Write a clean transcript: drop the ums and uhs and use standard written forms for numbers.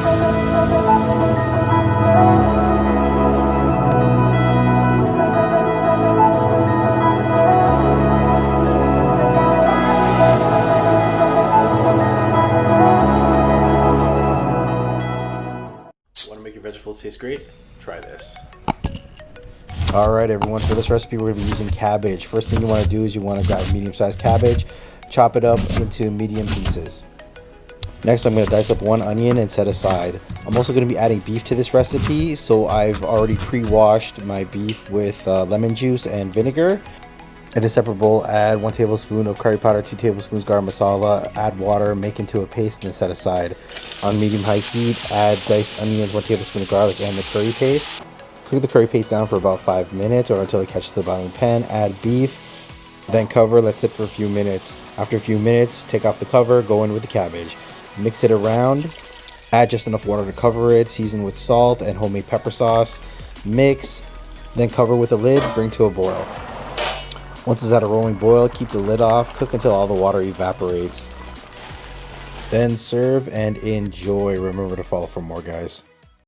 Want to make your vegetables taste great? Try this. Alright everyone, for this recipe we're going to be using cabbage. First thing you want to do is you want to grab a medium-sized cabbage, chop it up into medium pieces. Next I'm going to dice up one onion and set aside. I'm also going to be adding beef to this recipe, so I've already pre-washed my beef with lemon juice and vinegar. In a separate bowl, add 1 tablespoon of curry powder, 2 tablespoons garam masala, add water, make into a paste, and set aside. On medium-high heat, add diced onions, 1 tablespoon of garlic, and the curry paste. Cook the curry paste down for about 5 minutes or until it catches the bottom of the pan. Add beef, then cover, let sit for a few minutes. After a few minutes, take off the cover, go in with the cabbage. Mix it around, add just enough water to cover it, season with salt and homemade pepper sauce. Mix, then cover with a lid, bring to a boil. Once it's at a rolling boil, keep the lid off, cook until all the water evaporates. Then serve and enjoy. Remember to follow for more, guys.